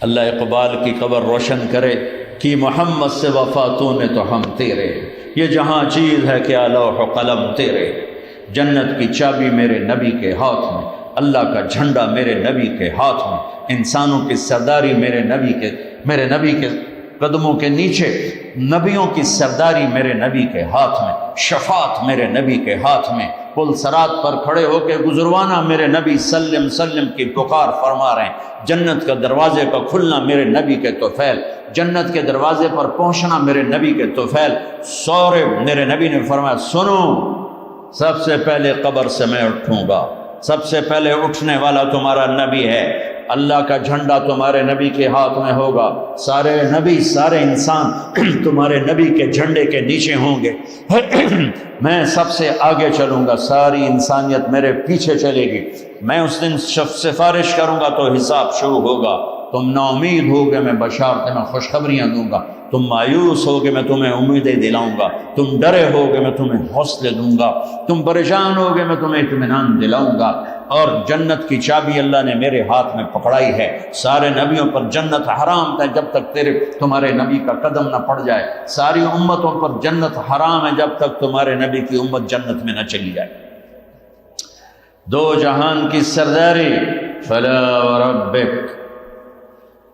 اللہ اقبال کی قبر روشن کرے کہ محمد سے وفاتوں نے تو ہم تیرے، یہ جہاں چیز ہے کیا لوح و قلم تیرے، جنت کی چابی میرے نبی کے ہاتھ میں، اللہ کا جھنڈا میرے نبی کے ہاتھ میں، انسانوں کی سرداری میرے نبی کے قدموں کے نیچے، نبیوں کی سرداری میرے نبی کے ہاتھ میں، شفاعت میرے نبی کے ہاتھ میں، پل صراط پر کھڑے ہو کے گزروانا میرے نبی سلم سلم کی پکار فرما رہے ہیں، جنت کا دروازے کا کھلنا میرے نبی کے طفیل، جنت کے دروازے پر پہنچنا میرے نبی کے طفیل، سورے میرے نبی نے فرمایا سنو، سب سے پہلے قبر سے میں اٹھوں گا، سب سے پہلے اٹھنے والا تمہارا نبی ہے، اللہ کا جھنڈا تمہارے نبی کے ہاتھ میں ہوگا، سارے نبی سارے انسان تمہارے نبی کے جھنڈے کے نیچے ہوں گے، میں سب سے آگے چلوں گا، ساری انسانیت میرے پیچھے چلے گی، میں اس دن سفارش کروں گا تو حساب شروع ہوگا، تم نا امید ہوگے میں بشارتیں میں خوشخبریاں دوں گا، تم مایوس ہوگے میں تمہیں امیدیں دلاؤں گا، تم ڈرے ہوگے میں تمہیں حوصلے دوں گا، تم پریشان ہوگے میں تمہیں اطمینان دلاؤں گا، اور جنت کی چابی اللہ نے میرے ہاتھ میں پکڑائی ہے، سارے نبیوں پر جنت حرام ہے جب تک تمہارے نبی کا قدم نہ پڑ جائے، ساری امتوں پر جنت حرام ہے جب تک تمہارے نبی کی امت جنت میں نہ چلی جائے۔ دو جہان کی سرداری، فلا وربک،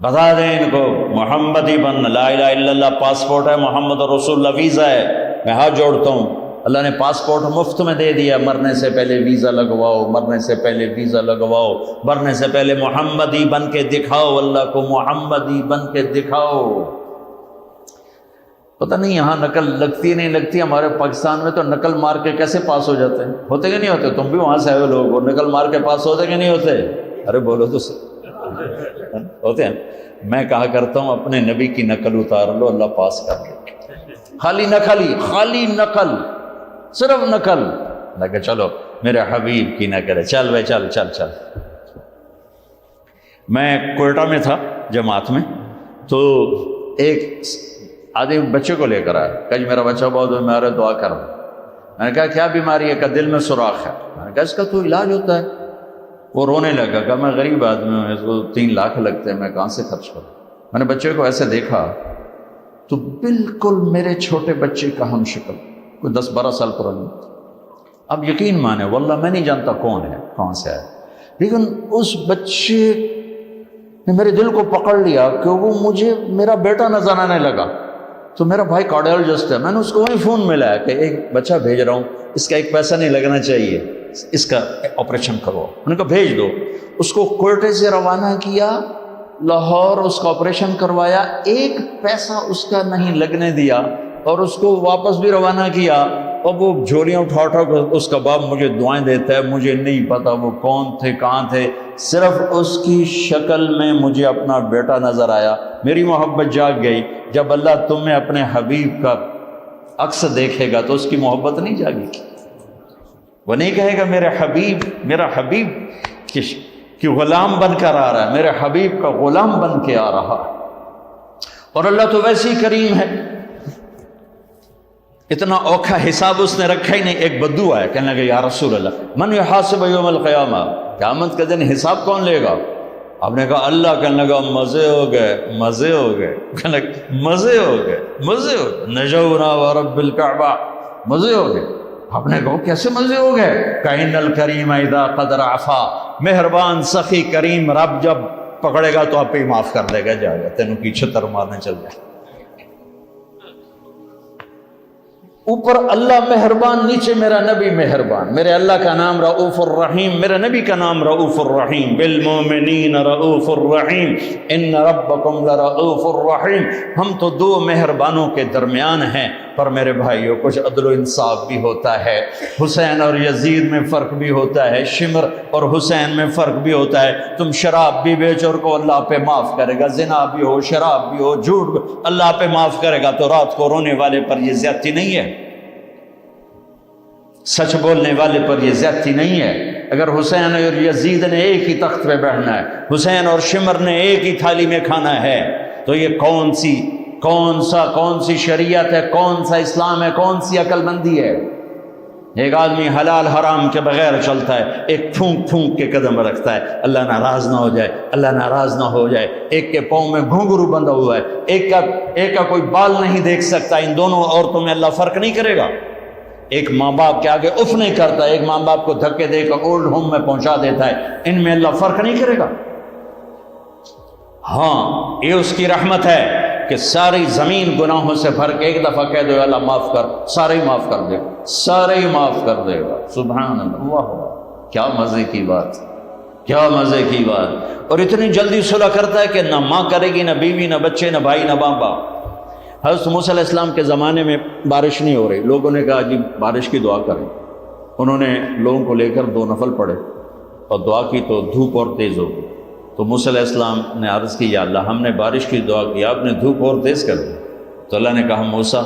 بتا دیں ان کو محمدی بن، لا الہ الا اللہ پاسپورٹ ہے، محمد رسول اللہ ویزا ہے، میں ہاتھ جوڑتا ہوں، اللہ نے پاسپورٹ مفت میں دے دیا، مرنے سے پہلے ویزا لگواؤ، مرنے سے پہلے ویزا لگواؤ، مرنے سے پہلے محمدی بن کے دکھاؤ، اللہ کو محمدی بن کے دکھاؤ۔ پتہ نہیں یہاں نقل لگتی ہے نہیں لگتی، ہمارے پاکستان میں تو نقل مار کے کیسے پاس ہو جاتے ہیں، ہوتے کہ نہیں ہوتے؟ تم بھی وہاں سے آئے لوگ، وہ نقل مار کے پاس ہوتے کہ نہیں ہوتے؟ ارے بولو تو ہوتے ہیں۔ میں کہا کرتا ہوں اپنے نبی کی نقل اتار لو، اللہ پاس کر لے، خالی نقل، صرف نقل، لگے چلو میرے حبیب کی نقل ہے، چل بھائی چل چل چل۔ میں کوئٹہ میں تھا جماعت میں، تو ایک آدمی بچے کو لے کر آیا، کہ جی میرا بچہ بہت بیمار ہے، دعا کرو۔ میں نے کہا کیا بیماری ہے؟ کہ دل میں سوراخ ہے۔ میں نے کہا اس کا تو علاج ہوتا ہے۔ وہ رونے لگا، کہ میں غریب آدمی ہوں، اس کو 3 لاکھ لگتے ہیں، میں کہاں سے خرچ کروں؟ میں نے بچے کو ایسے دیکھا تو بالکل میرے چھوٹے بچے کا ہم شکل، کوئی 10-12 سال پرانی۔ اب یقین مانے واللہ میں نہیں جانتا کون ہے، کہاں سے آیا، لیکن اس بچے نے میرے دل کو پکڑ لیا کہ وہ مجھے میرا بیٹا نظر آنے لگا۔ تو میرا بھائی کارڈیالوجسٹ ہے، میں نے اس کو وہی فون ملایا کہ ایک بچہ بھیج رہا ہوں، اس کا ایک پیسہ نہیں لگنا چاہیے، اس کا آپریشن کرو۔ میں نے کہا بھیج دو۔ اس کو کوئٹے سے روانہ کیا، لاہور اس کا آپریشن کروایا، ایک پیسہ اس کا نہیں لگنے دیا، اور اس کو واپس بھی روانہ کیا۔ اب وہ جھولیاں اٹھا کر اس کا باپ مجھے دعائیں دیتا ہے، مجھے نہیں پتا وہ کون تھے کہاں تھے، صرف اس کی شکل میں مجھے اپنا بیٹا نظر آیا، میری محبت جاگ گئی۔ جب اللہ تمہیں اپنے حبیب کا عکس دیکھے گا تو اس کی محبت نہیں جاگے گی، وہ نہیں کہے گا میرا حبیب کہ غلام بن کر آ رہا ہے، میرے حبیب کا غلام بن کے آ رہا ہے۔ اور اللہ تو ویسے ہی کریم ہے، اتنا اوکھا حساب اس نے رکھا ہی نہیں۔ ایک بدو آیا، کہنے لگا یا رسول اللہ من یحاسب یوم القیامہ، قیامت کا دن حساب کون لے گا؟ آپ نے کہا اللہ۔ کہنے لگا مزے ہو گئے، کہنے لگا مزے ہو گئے، نجونا ورب الکعبہ، مزے ہو گئے۔ آپ نے کہا کیسے مزے ہو گئے؟ کَإِنَّ الْكَرِيمَ اِذَا قَدْ عَفَا، مہربان سخی کریم رب جب پکڑے گا تو آپ ہی معاف کر دے گا، جا گا تینوں کی چھتر مارنے چل جائے۔ اوپر اللہ مہربان، نیچے میرا نبی مہربان۔ میرے اللہ کا نام رؤوف الرحیم، میرے نبی کا نام رؤوف الرحیم، بالمومنین رؤوف الرحیم، ان ربکم لرؤوف الرحیم۔ ہم تو 2 مہربانوں کے درمیان ہیں، پر میرے بھائیوں کچھ عدل و انصاف بھی ہوتا ہے، حسین اور یزید میں فرق بھی ہوتا ہے، شمر اور حسین میں فرق بھی ہوتا ہے۔ تم شراب بھی بیچو کو اللہ پہ معاف کرے گا، زنا بھی ہو، شراب بھی ہو، جھوٹ بھی اللہ پہ معاف کرے گا، تو رات کو رونے والے پر یہ زیادتی نہیں ہے، سچ بولنے والے پر یہ زیادتی نہیں ہے۔ اگر حسین اور یزید نے ایک ہی تخت پہ بیٹھنا ہے، حسین اور شمر نے ایک ہی تھالی میں کھانا ہے، تو یہ کون سی شریعت ہے، کون سا اسلام ہے، کون سی عقل مندی ہے؟ ایک آدمی حلال حرام کے بغیر چلتا ہے، ایک پھونک پھونک کے قدم رکھتا ہے، اللہ ناراض نہ ہو جائے، اللہ ناراض نہ ہو جائے۔ ایک کے پاؤں میں گھنگرو بندھا ہوا ہے، ایک کا کوئی بال نہیں دیکھ سکتا۔ ان دونوں عورتوں میں اللہ فرق نہیں کرے گا۔ ایک ماں باپ کے آگے اف نہیں کرتا، ایک ماں باپ کو دھکے دے کر اولڈ ہوم میں پہنچا دیتا ہے، ان میں اللہ فرق نہیں کرے گا۔ ہاں، یہ اس کی رحمت ہے کہ ساری زمین گناہوں سے بھر کے ایک دفعہ کہہ دو اللہ معاف کر، سارے ہی معاف کر دے گا، سارے ہی معاف کر دے گا۔ سبحان اللہ، کیا مزے کی بات، کیا مزے کی بات۔ اور اتنی جلدی صلح کرتا ہے کہ نہ ماں کرے گی، نہ بیوی، نہ بچے، نہ بھائی، نہ باپ۔ حضرت موسیٰ علیہ السلام کے زمانے میں بارش نہیں ہو رہی، لوگوں نے کہا جی بارش کی دعا کریں۔ انہوں نے لوگوں کو لے کر 2 نفل پڑھے اور دعا کی تو دھوپ اور تیز ہو گئی۔ تو موسیٰ علیہ السلام نے عرض کی یا اللہ ہم نے بارش کی دعا کی، آپ نے دھوپ اور تیز کر دی۔ تو اللہ نے کہا موسیٰ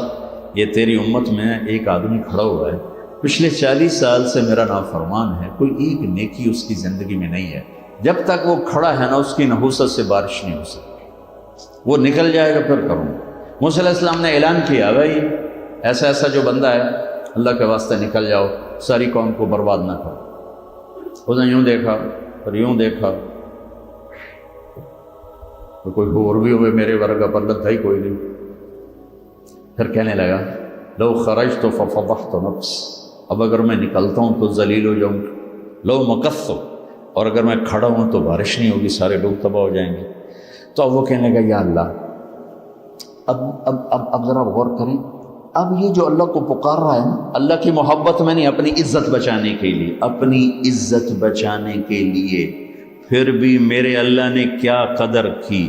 یہ تیری امت میں ایک آدمی کھڑا ہوا ہے، پچھلے 40 سال سے میرا نافرمان ہے، کوئی ایک نیکی اس کی زندگی میں نہیں ہے، جب تک وہ کھڑا ہے نا اس کی نحوست سے بارش نہیں ہو سکتی، وہ نکل جائے گا پھر کروں۔ موسیٰ علیہ السلام نے اعلان کیا بھائی ایسا ایسا جو بندہ ہے اللہ کے واسطے نکل جاؤ، ساری قوم کو برباد نہ کرو۔ اس نے یوں دیکھا اور یوں دیکھا تو کوئی اور بھی ہوئے میرے ورگا پلت تھا ہی کوئی نہیں۔ پھر کہنے لگا لو خرجت ففضحت نفس، اب اگر میں نکلتا ہوں تو ذلیل ہو جاؤں گا، لو مکثت، اور اگر میں کھڑا ہوں تو بارش نہیں ہوگی، سارے لوگ تباہ ہو جائیں گے۔ تو اب وہ کہنے لگا یا اللہ اب ذرا غور کریں، اب یہ جو اللہ کو پکار رہا ہے نا، اللہ کی محبت میں نہیں، اپنی عزت بچانے کے لیے، اپنی عزت بچانے کے لیے، پھر بھی میرے اللہ نے کیا قدر کی۔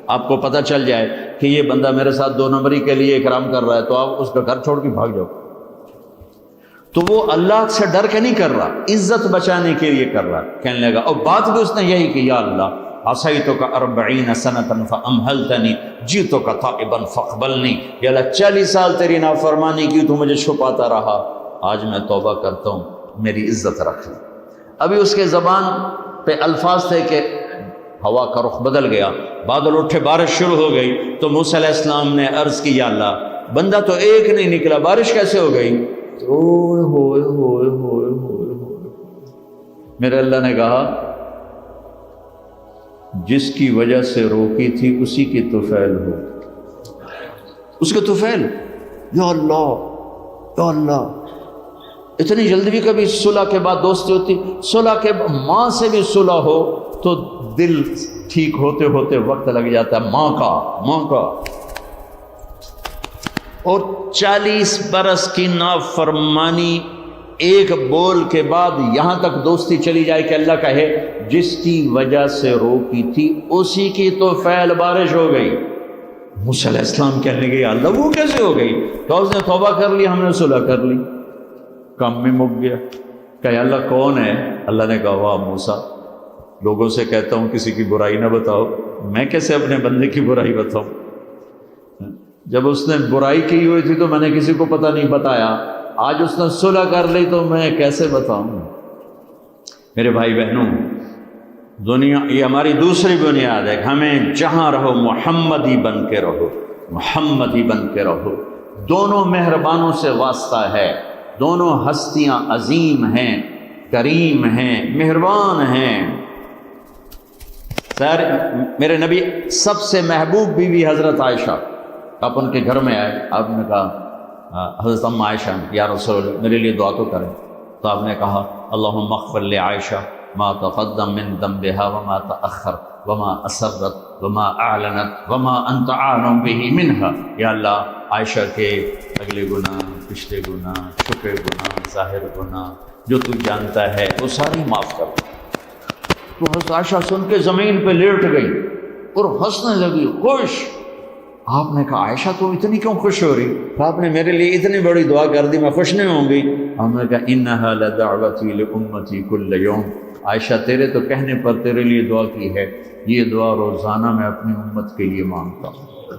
آپ کو پتہ چل جائے کہ یہ بندہ میرے ساتھ 2 نمبری کے لیے اکرام کر رہا ہے تو آپ اس کا گھر چھوڑ کے بھاگ جاؤ۔ تو وہ اللہ سے ڈر کے نہیں کر رہا، عزت بچانے کے لیے کر رہا۔ کہنے لگا اور بات بھی اس نے یہی کہ یا اللہ عصیتک 40 سنۃ فامہلتنی جئتک تائبا فاقبلنی، یا اللہ 40 سال تیری نافرمانی کی تو مجھے چھپاتا رہا، آج میں توبہ کرتا ہوں، میری عزت رکھ لی۔ ابھی اس کے زبان پہ الفاظ تھے کہ ہوا کا رخ بدل گیا، بادل اٹھے، بارش شروع ہو گئی۔ تو موسیٰ علیہ السلام نے عرض کی یا اللہ بندہ تو ایک نہیں نکلا، بارش کیسے ہو گئی؟ اوئے ہوئے ہوئے ہوئے ہوئے ہوئے۔ میرے اللہ نے کہا جس کی وجہ سے روکی تھی اسی کی طفیل ہو، اس کے طفیل۔ یا اللہ یا اللہ، اتنی جلدی بھی کبھی صلح کے بعد دوستی ہوتی؟ صلح کے ماں سے بھی صلح ہو تو دل ٹھیک ہوتے ہوتے وقت لگ جاتا ہے، ماں کا۔ اور 40 برس کی نافرمانی ایک بول کے بعد یہاں تک دوستی چلی جائے کہ اللہ کہے جس کی وجہ سے روکی تھی اسی کی تو فعل بارش ہو گئی۔ موسیٰ علیہ السلام کہنے لگے یا اللہ وہ کیسے ہو گئی؟ تو اس نے توبہ کر لی، ہم نے صلح کر لی، کام میں مک گیا۔ کہ اللہ کون ہے؟ اللہ نے کہا واہ موسیٰ، لوگوں سے کہتا ہوں کسی کی برائی نہ بتاؤ، میں کیسے اپنے بندے کی برائی بتاؤں؟ جب اس نے برائی کی ہوئی تھی تو میں نے کسی کو پتہ نہیں بتایا، آج اس نے صلح کر لی تو میں کیسے بتاؤں؟ میرے بھائی بہنوں، دنیا یہ ہماری دوسری بنیاد ہے کہ ہمیں جہاں رہو محمدی بن کے رہو، محمدی بن کے رہو۔ دونوں مہربانوں سے واسطہ ہے، دونوں ہستیاں عظیم ہیں، کریم ہیں، مہربان ہیں۔ سر میرے نبی سب سے محبوب بیوی حضرت عائشہ، آپ ان کے گھر میں آئے، آپ نے کہا حضرت ام عائشہ یا رسول اللہ میرے لیے دعا تو کریں۔ تو آپ نے کہا اللہم اغفر لعائشہ ما تقدم من ذنبها وما تأخر وما اسرت وما اعلنت وما انت اعلم به منها، یا اللہ عائشہ کے اگلے گناہ، پچھلے گناہ، چھپے گناہ، ظاہر گناہ جو تو جانتا ہے وہ ساری معاف کر۔ تو حضرت عائشہ سن کے زمین پہ لیٹ گئی اور ہنسنے لگی، خوش۔ آپ نے کہا عائشہ تو اتنی کیوں خوش ہو رہی؟ آپ نے میرے لیے اتنی بڑی دعا کر دی، میں خوش نہیں ہوں گی؟ آپ نے کہا انہا لدعوتی لامتی کل یوم، عائشہ تیرے تو کہنے پر تیرے لیے دعا کی ہے، یہ دعا روزانہ میں اپنی امت کے لیے مانگتا ہوں،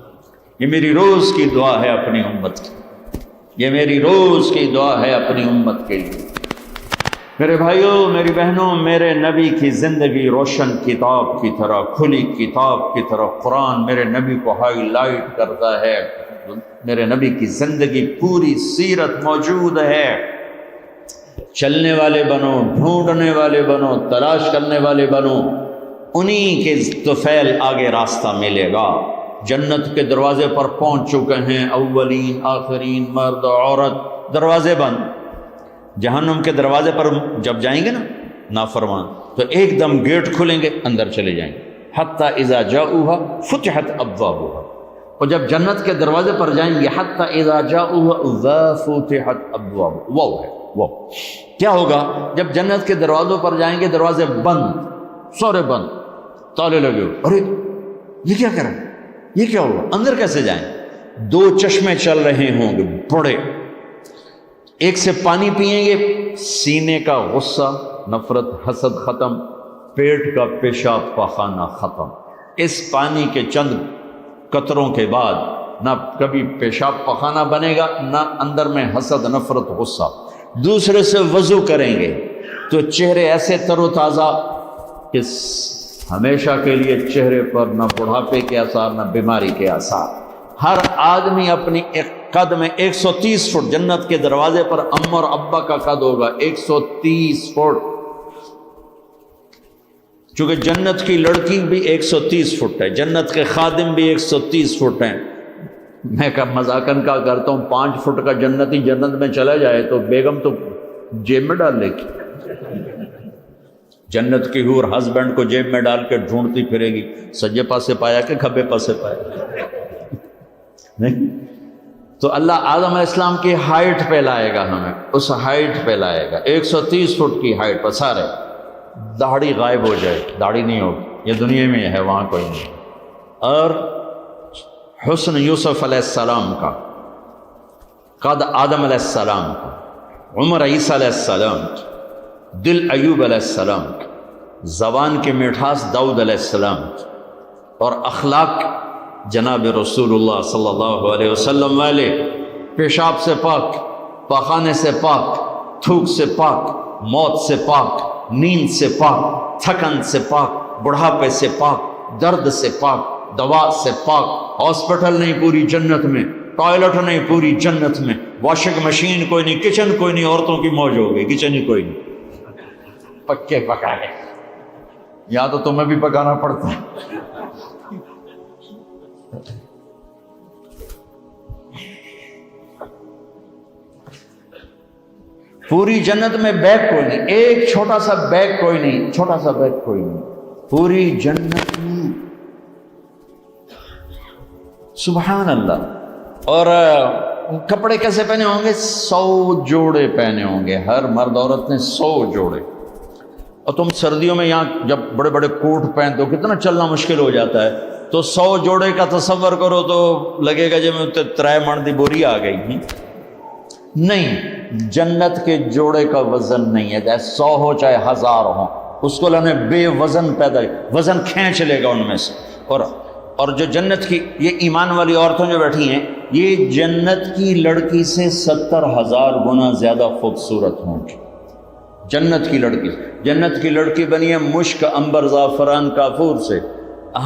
یہ میری روز کی دعا ہے اپنی امت کی، یہ میری روز کی دعا ہے اپنی امت کے لیے۔ میرے بھائیوں، میری بہنوں، میرے نبی کی زندگی روشن کتاب کی طرح، کھلی کتاب کی طرح قرآن میرے نبی کو ہائی لائٹ کرتا ہے۔ میرے نبی کی زندگی پوری سیرت موجود ہے۔ چلنے والے بنو، ڈھونڈنے والے بنو، تلاش کرنے والے بنو، انہی کے طفیل آگے راستہ ملے گا۔ جنت کے دروازے پر پہنچ چکے ہیں، اولین آخرین، مرد عورت، دروازے بند۔ جہنم کے دروازے پر جب جائیں گے نا نافرمان، تو ایک دم گیٹ کھلیں گے، اندر چلے جائیں گے۔ حتی اذا جاؤها فتحت ابوابها، اور جب جنت کے دروازے پر جائیں گے، حتی اذا جاؤها وفتحت ابوابها، وہ ہے وہ کیا ہوگا جب جنت کے دروازوں پر جائیں گے، دروازے بند، سارے بند، تالے لگے ہوئے، ارے یہ کیا کریں، یہ کیا ہوگا، اندر کیسے جائیں؟ دو چشمے چل رہے ہوں گے بڑے، ایک سے پانی پیئیں گے، سینے کا غصہ، نفرت، حسد ختم، پیٹ کا پیشاب پاخانہ ختم۔ اس پانی کے چند قطروں کے بعد نہ کبھی پیشاب پاخانہ بنے گا، نہ اندر میں حسد، نفرت، غصہ۔ دوسرے سے وضو کریں گے تو چہرے ایسے تر و تازہ کہ ہمیشہ کے لیے چہرے پر نہ بڑھاپے کے آثار، نہ بیماری کے آثار۔ ہر آدمی اپنی ایک قد میں 130 فٹ، جنت کے دروازے پر ام اور ابا کا قد ہوگا 130 فٹ، چونکہ جنت کی لڑکی بھی 130 فٹ ہے، جنت کے خادم بھی 130 فٹ ہیں۔ میں مذاقن کا کرتا ہوں 5 فٹ کا جنتی جنت میں چلا جائے تو بیگم تو جیب میں ڈال لے گی، جنت کی حور ہسبینڈ کو جیب میں ڈال کے ڈھونڈتی پھرے گی، سجے پاسے پایا کہ کھبے پاسے پایا، نہیں۔ تو اللہ آدم علیہ السلام کی ہائٹ پہ لائے گا، ہمیں اس ہائٹ پہ لائے گا، 130 فٹ کی ہائٹ پر، سارے داڑھی غائب ہو جائے، داڑھی نہیں ہوگی، یہ دنیا میں ہے، وہاں کوئی نہیں۔ اور حسن یوسف علیہ السلام کا، قد آدم علیہ السلام کا، عمر عیسیٰ علیہ السلام کا، دل ایوب علیہ السلام کا، زبان کی مٹھاس داؤد علیہ السلام کا، اور اخلاق جناب رسول اللہ صلی اللہ علیہ وسلم والے، پیشاب سے پاک، پاخانے سے پاک، تھوک سے پاک، موت سے پاک، نیند سے پاک، تھکن سے پاک، بڑھاپے سے پاک، درد سے پاک، دوا سے پاک، ہاسپٹل نہیں پوری جنت میں، ٹوائلٹ نہیں پوری جنت میں، واشنگ مشین کوئی نہیں، کچن کوئی نہیں، عورتوں کی موج ہو گئی، کچن ہی کوئی نہیں، پکے پکائے، یا تو تمہیں بھی پکانا پڑتا ہے۔ پوری جنت میں بیگ کوئی نہیں، ایک چھوٹا سا بیگ کوئی نہیں، چھوٹا سا بیگ کوئی نہیں پوری جنت میں، سبحان اللہ۔ اور کپڑے کیسے پہنے ہوں گے؟ 100 جوڑے پہنے ہوں گے، ہر مرد عورت نے 100 جوڑے۔ اور تم سردیوں میں یہاں جب بڑے بڑے کوٹ پہنتے ہو کتنا چلنا مشکل ہو جاتا ہے، تو 100 جوڑے کا تصور کرو تو لگے گا جب 3 من دی بوری آ گئی۔ نہیں، جنت کے جوڑے کا وزن نہیں ہے، چاہے 100 ہو چاہے 1000 ہو، اس کو اللہ نے بے وزن پیدا، وزن کھینچ لے گا ان میں سے۔ اور جو جنت کی یہ ایمان والی عورتیں جو بیٹھی ہیں، یہ جنت کی لڑکی سے 70,000 گنا زیادہ خوبصورت ہوں گی۔ جنت کی لڑکی، جنت کی لڑکی بنی ہے مشک، عنبر، زعفران، کافور سے،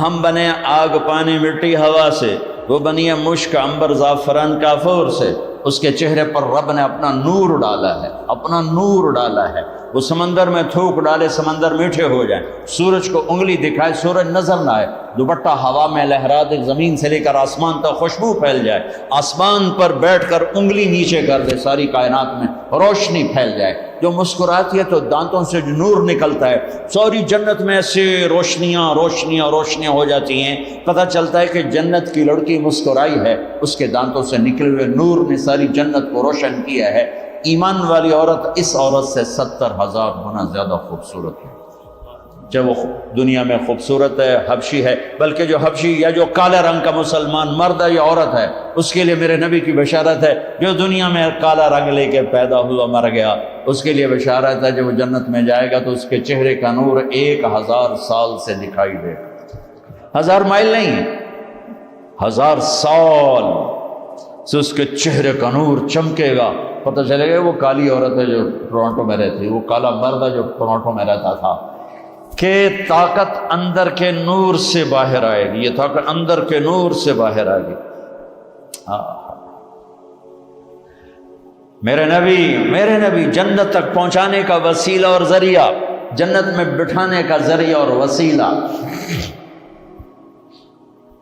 ہم بنے آگ، پانی، مٹی، ہوا سے، وہ بنی ہے مشک، عنبر، زعفران، کافور سے۔ اس کے چہرے پر رب نے اپنا نور ڈالا ہے، اپنا نور ڈالا ہے۔ وہ سمندر میں تھوک ڈالے، سمندر میٹھے ہو جائیں، سورج کو انگلی دکھائے، سورج نظر نہ آئے، دوپٹہ ہوا میں لہرا دے، زمین سے لے کر آسمان تک خوشبو پھیل جائے، آسمان پر بیٹھ کر انگلی نیچے کر دے، ساری کائنات میں روشنی پھیل جائے، جو مسکراتی ہے تو دانتوں سے جو نور نکلتا ہے، ساری جنت میں ایسے روشنیاں روشنیاں روشنیاں ہو جاتی ہیں، پتہ چلتا ہے کہ جنت کی لڑکی مسکرائی ہے، اس کے دانتوں سے نکلے ہوئے نور نے ساری جنت کو روشن کیا ہے۔ ایمان والی عورت اس عورت سے 70,000 گنا زیادہ خوبصورت ہے، چاہے وہ دنیا میں خوبصورت ہے، حبشی ہے، بلکہ جو حبشی یا جو کالے رنگ کا مسلمان مرد ہے یا عورت ہے، اس کے لیے میرے نبی کی بشارت ہے، جو دنیا میں کالا رنگ لے کے پیدا ہوا مر گیا، اس کے لیے بشارت ہے جب وہ جنت میں جائے گا تو اس کے چہرے کا نور 1000 سال سے دکھائی دے گا، 1000 مائل نہیں، 1000 سال سے اس کے چہرے کا نور چمکے گا، پتہ چلے گا وہ کالی عورت ہے جو ٹورانٹو میں رہتی، وہ کالا مرد ہے جو ٹورانٹو میں رہتا تھا، کہ طاقت اندر کے نور سے باہر آئے گی، یہ طاقت اندر کے نور سے باہر آئے گی۔ میرے نبی جنت تک پہنچانے کا وسیلہ اور ذریعہ، جنت میں بٹھانے کا ذریعہ اور وسیلہ۔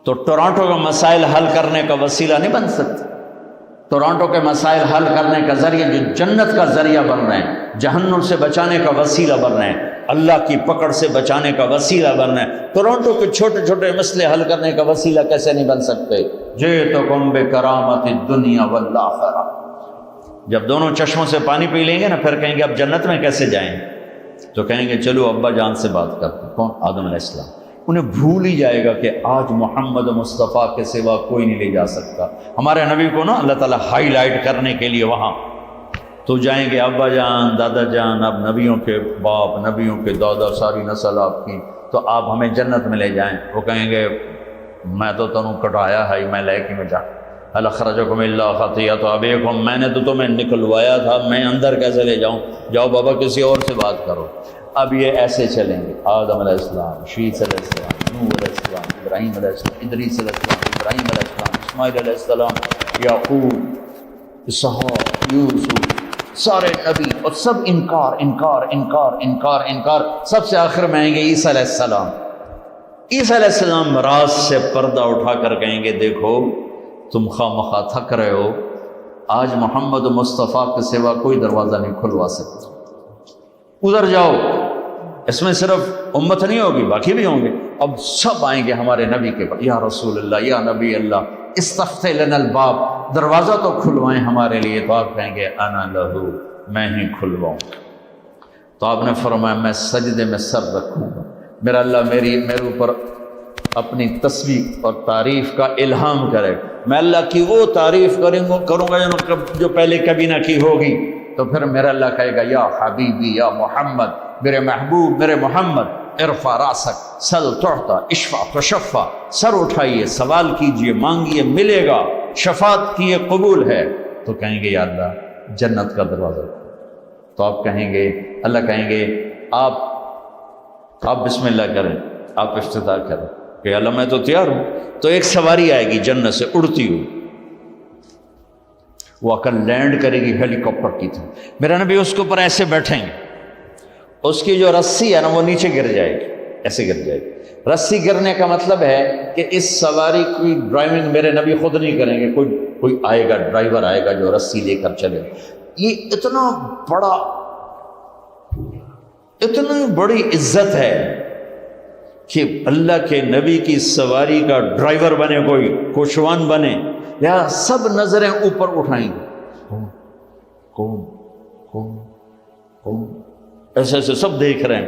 تو ٹورانٹو کا مسائل حل کرنے کا وسیلہ نہیں بن سکتا، ٹورانٹو کے مسائل حل کرنے کا ذریعہ جو جنت کا ذریعہ بن رہے ہیں، جہنم سے بچانے کا وسیلہ بن رہے ہیں، اللہ کی پکڑ سے بچانے کا وسیلہ بن رہے ہیں، ٹورانٹو کے چھوٹے چھوٹے مسئلے حل کرنے کا وسیلہ کیسے نہیں بن سکتے؟ جئتکم بکرامت الدنیا والآخرہ۔ جب دونوں چشموں سے پانی پی لیں گے نا، پھر کہیں گے اب جنت میں کیسے جائیں؟ تو کہیں گے چلو ابا جان سے بات کرتے ہیں۔ کون؟ آدم علیہ السلام۔ انہیں بھول ہی جائے گا کہ آج محمد مصطفیٰ کے سوا کوئی نہیں لے جا سکتا۔ ہمارے نبی کو نا اللہ تعالیٰ ہائی لائٹ کرنے کے لیے وہاں تو جائیں گے، ابا جان، دادا جان، اب نبیوں کے باپ، نبیوں کے دادا، ساری نسل آپ کی، تو آپ ہمیں جنت میں لے جائیں۔ وہ کہیں گے میں تو تنوں کٹایا ہے، میں لے کے میں جا هل اخرجکم الا خطیئۃ ابیکم، میں نے تو تمہیں نکلوایا تھا، میں اندر کیسے لے جاؤں؟ جاؤ بابا کسی اور سے بات کرو۔ اب یہ ایسے چلیں گے، آدم علیہ السلام، شیث علیہ السلام، نوح علیہ السلام، ابراہیم علیہ السلام، ادریس علیہ السلام، ابراہیم علیہ السلام، اسماعیل علیہ السلام، یعقوب، اسحاق، یوسف، سارے نبی، اور سب انکار انکار انکار انکار انکار۔ سب سے آخر میں آئیں گے عیسیٰ علیہ السلام۔ عیسیٰ علیہ السلام راز سے پردہ اٹھا کر کہیں گے دیکھو تم خواہ مخواہ تھک رہے ہو، آج محمد مصطفیٰ کے سوا کوئی دروازہ نہیں کھلوا سکتا، ادھر جاؤ۔ اس میں صرف امت نہیں ہوگی، باقی بھی ہوں گے۔ اب سب آئیں گے ہمارے نبی کے پاس، یا رسول اللہ، یا نبی اللہ، استفتح لنا الباب، دروازہ تو کھلوائیں ہمارے لیے۔ تو آپ کہیں گے انا لہو، میں ہی کھلواؤں۔ تو آپ نے فرمایا میں سجدے میں سر رکھوں گا، میرا اللہ میرے اوپر اپنی تسبیح اور تعریف کا الہام کرے، میں اللہ کی وہ تعریف کروں گا جو پہلے کبھی نہ کی ہوگی۔ تو پھر میرا اللہ کہے گا یا حبیبی یا محمد، میرے محبوب، میرے محمد، ارفع راسک سل تعطا اشفع تشفع، سر اٹھائیے، سوال کیجئے، مانگیے، ملے گا، شفاعت کی یہ قبول ہے۔ تو کہیں گے یا اللہ جنت کا دروازہ۔ تو آپ کہیں گے، اللہ کہیں گے آپ بسم اللہ کریں، آپ افتتاح کریں کہ اللہ میں تو تیار ہوں۔ تو ایک سواری آئے گی جنت سے اڑتی ہوئی، وہ کل لینڈ کرے گی ہیلی کاپٹر کی طرح، میرا نبی اس کے اوپر ایسے بیٹھیں گے، اس کی جو رسی ہے نا وہ نیچے گر جائے گی، ایسے گر جائے گی۔ رسی گرنے کا مطلب ہے کہ اس سواری کی ڈرائیونگ میرے نبی خود نہیں کریں گے، کوئی آئے گا، ڈرائیور آئے گا جو رسی لے کر چلے۔ یہ اتنی بڑی عزت ہے کہ اللہ کے نبی کی سواری کا ڈرائیور بنے، کوئی کوشوان بنے، یا سب نظریں اوپر اٹھائیں گے، کون ایسے ایسے سب دیکھ رہے ہیں،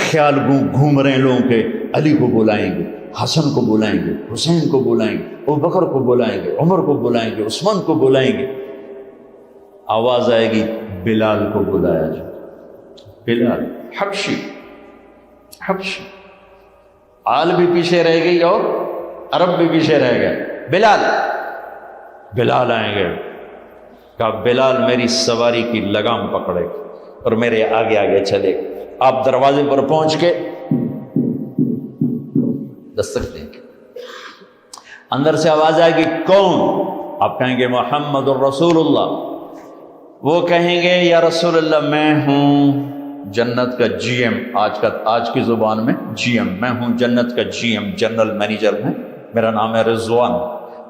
خیال گھوم رہے ہیں لوگوں کے، علی کو بلائیں گے، حسن کو بلائیں گے، حسین کو بلائیں گے، ابوبکر کو بلائیں گے، عمر کو بلائیں گے، عثمان کو بلائیں گے۔ آواز آئے گی بلال کو بلایا جائے، بلال حبشی، آل بھی پیچھے رہ گئی اور عرب بھی پیچھے رہ گئے، بلال آئیں گے، کہا بلال میری سواری کی لگام پکڑے اور میرے آگے آگے چلے۔ آپ دروازے پر پہنچ کے دستک دیں گے، اندر سے آواز آئے گی کون؟ آپ کہیں گے محمد الرسول اللہ۔ وہ کہیں گے یا رسول اللہ میں ہوں جنت کا جی ایم، آج کی زبان میں جی ایم، میں ہوں جنت کا جی ایم، جنرل مینیجر میں، میرا نام ہے رضوان۔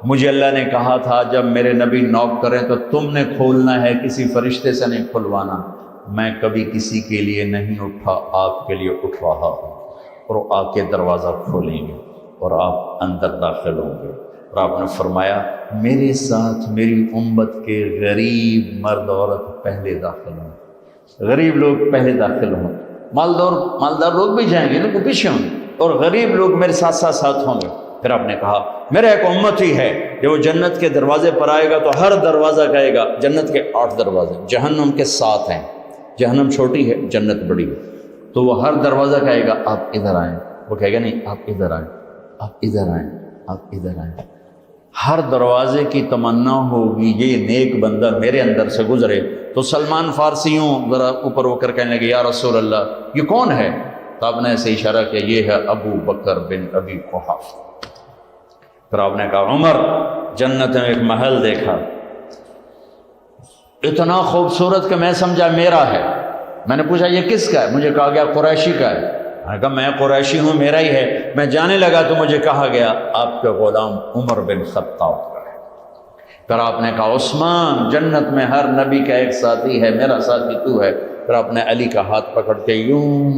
مجھے اللہ نے کہا تھا جب میرے نبی نوک کریں تو تم نے کھولنا ہے، کسی فرشتے سے نہیں کھلوانا۔ میں کبھی کسی کے لیے نہیں اٹھا، آپ کے لیے اٹھ رہا ہوں، اور وہ آ کے دروازہ کھولیں گے اور آپ اندر داخل ہوں گے۔ اور آپ نے فرمایا میرے ساتھ میری امت کے غریب مرد عورت پہلے داخل ہوں، غریب لوگ پہلے داخل ہوں، مالدار لوگ بھی جائیں گے لیکن پیچھے ہوں گے، اور غریب لوگ میرے ساتھ ہوں گے۔ پھر آپ نے کہا میرا ایک امت ہی ہے جو وہ جنت کے دروازے پر آئے گا تو ہر دروازہ کہے گا، جنت کے 8 دروازے، جہنم کے 7 ہیں، جہنم چھوٹی ہے جنت بڑی ہے، تو وہ ہر دروازہ کہے گا آپ ادھر آئیں، وہ کہے گا نہیں آپ ادھر آئیں، آپ ادھر آئیں، آپ ادھر آئیں۔ ہر دروازے کی تمنا ہوگی یہ نیک بندہ میرے اندر سے گزرے۔ تو سلمان فارسیوں ذرا اوپر ہو کر کہنے لگے یا رسول اللہ یہ کون ہے؟ تو آپ نے ایسے اشارہ کیا یہ ہے ابو بکر بن ابی قحافہ۔ پھر آپ نے کہا عمر، جنت میں ایک محل دیکھا، اتنا خوبصورت کہ میں سمجھا میرا ہے۔ میں نے پوچھا یہ کس کا ہے؟ مجھے کہا گیا قریشی کا ہے۔ میں نے کہا میں قریشی ہوں، میرا ہی ہے۔ میں جانے لگا تو مجھے کہا گیا آپ کے غلام عمر بن خطاب کا ہے۔ پھر آپ نے کہا عثمان، جنت میں ہر نبی کا ایک ساتھی ہے، میرا ساتھی تو ہے۔ پھر آپ نے علی کا ہاتھ پکڑ کے یوں